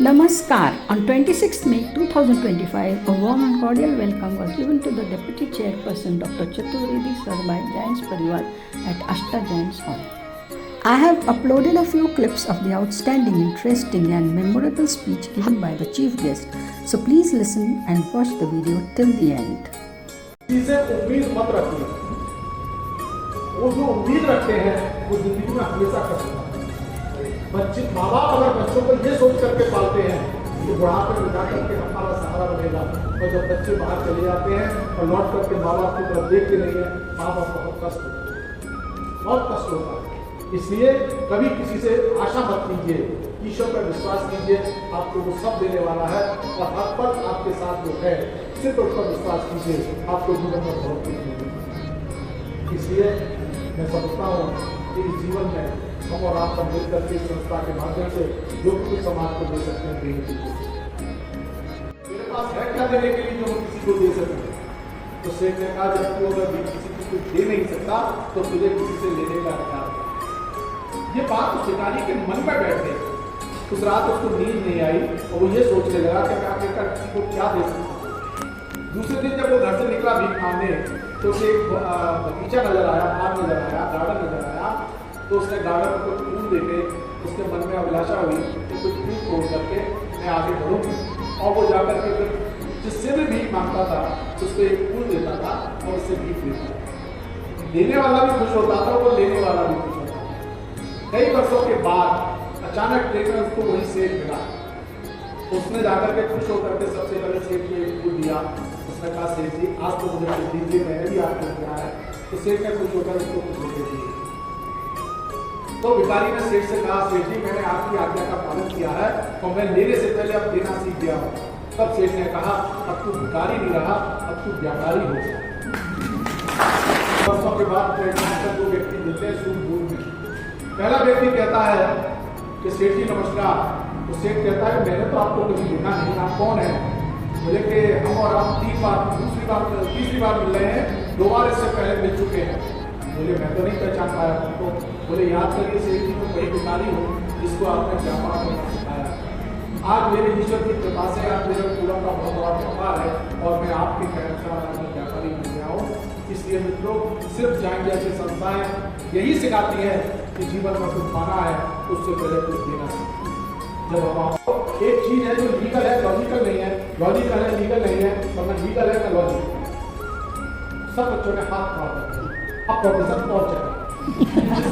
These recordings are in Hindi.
Namaskar. On 26th May 2025, a warm and cordial welcome was given to the Deputy Chairperson Dr. Chaturvedi Sir by Giants Parivar at Ashta Giants Hall. I have uploaded a few clips of the outstanding, interesting and memorable speech given by the chief guest. So please listen and watch the video till the end. चीजें उम्मीद मत रखिए, वो जो उम्मीद रखते हैं वो जिंदगी में हमेशा कर सकते हैं। बच्चे माँ बाप अगर बच्चों को ये सोच करके पालते हैं कि बुढ़ापे में जा करके हमारा सहारा बनेगा, और जब बच्चे बाहर चले जाते हैं और लौट करके माँ बाप की तरफ देखते नहीं है, माँ बाप को बहुत कष्ट होता है। इसलिए कभी किसी से आशा मत कीजिए, ईश्वर पर विश्वास कीजिए, आपको वो सब देने वाला है और हर पल आपके साथ जो है सिर्फ उस पर विश्वास कीजिए, आपको जीवन में बहुत कुछ मिलेगा। इसलिए मैं समझता हूँ कि इस जीवन में हम और आप सब मिलकर के संस्था के माध्यम से जो कुछ समाज को दे सकते हैं देने के लिए। मेरे पास है क्या देने के लिए जो हम किसी को दे सकते हैं? तो शेख ने कहा, जब तू अगर किसी को कुछ दे नहीं सकता तो तुझे किसी से लेने का अधिकार है। ये बात तो शिकारी के मन में बैठ गई। उस रात उसको नींद नहीं आई और वो ये सोचने लगा कि मैं आखिरकार किसी को क्या दे सकता हूँ। दूसरे दिन जब वो घर से निकला भीख मांगने तो उसे एक बगीचा नजर आया, बाग नजर आया, गार्डन नजर आया। तो उसने गार्डन को फूल देखे, उसके मन में अभिलाषा हुई कि कुछ फूल तोड़ करके मैं आगे बढ़ूँगी, और वो जाकर के फिर जिससे भी भीख मांगता था उसको एक फूल देता था और उससे भीख देता था। देने वाला भी खुश होता था, वो लेने वाला भी खुश होता था। कई वर्षों के बाद अचानक ट्रेन में उसको वही सेठ मिला। उसने जाकर के खुश होकर के सबसे पहले सेठ को एक फूल दिया। उसने कहा, सेठ जी आज तो मुझे कुछ दीजिए, मैंने भी आपको दिया है। तो सेठ ने खुश होकर उसको कुछ दे दिया। तो भिखारी ने सेठ से कहा, सेठ जी मैंने आपकी आज्ञा का पालन किया है और मैं लेने से पहले अब देना सीख गया हूँ। तब सेठ ने कहा, अब तू भिखारी नहीं रहा, अब तू व्यापारी हो गया। वर्षों के बाद दो व्यक्ति मिलते हैं सूझबूझ में। पहला व्यक्ति कहता है कि सेठ जी नमस्कार। तो सेठ कहता है, मैंने तो आपको कभी देखा नहीं, आप कौन है? बोले कि हम और आप तीसरी बार मिल रहे हैं, 2 बार इससे पहले मिल चुके हैं। बोले मैं तो नहीं पहचान पाया तुमको। बोले याद करिए सेठ जी, मैं वही भिखारी हूँ जिसको आपने व्यापार करना सिखाया। आज मेरे ईश्वर की कृपा से आज मेरे पूरन का बहुत बड़ा व्यापार है और मैं आपके कहने व्यापारी बन गया हूँ। इसलिए मित्रों, सिर्फ जाइन जैसी संस्थाएं यही सिखाती है कि जीवन में कुछ पाना है उससे पहले कुछ देना सीखिए। जब हम आपको एक चीज है जो लीगल है, लॉजिकल नहीं है, लॉजिकल है लीगल नहीं है, वरना लीगल है ना लॉजिकल। सब बच्चों ने हाथ मार दिया। अब प्रोफेसर पहुंच जाए,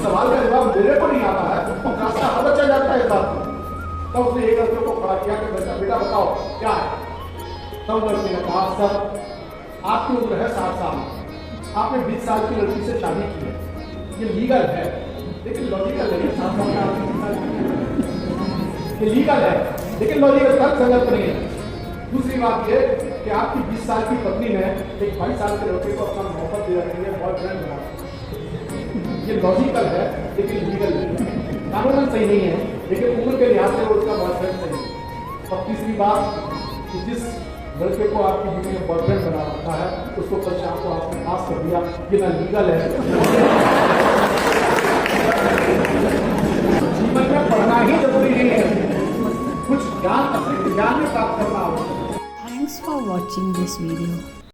सवाल का जवाब मेरे को नहीं आता है तो रास्ता हर बच्चा जाता है इस बात में। तब उसने एक लड़के को खड़ा किया कि बेटा बताओ क्या है? तब लड़के ने कहा, सर आपकी उम्र है 60 साल, आपने 20 साल की लड़की से शादी की है, ये लीगल है लेकिन लॉजिकल नहीं है। 60 साल का ये लीगल है लेकिन लॉजिकल तर्क संगत नहीं है। दूसरी बात ये कि आपकी 20 साल की पत्नी ने एक 22 साल के लड़के को अपना मोहब्बत दे रखी है, बॉयफ्रेंड बना। ये लॉजिकल है लेकिन लीगल नहीं है, कानूनन सही नहीं है लेकिन उम्र के लिहाज से उसका बॉयफ्रेंड सही है। और तीसरी बात कि जिस लड़के को आपकी बीवी ने बॉयफ्रेंड बना रखा है उसको कल शाम को आपने पास कर दिया, ये ना लीगल है। जीवन में पढ़ना ही जरूरी नहीं है, कुछ ज्ञान अतिरिक्त ज्ञान में प्राप्त करना आवश्यक है। Thanks for watching this video.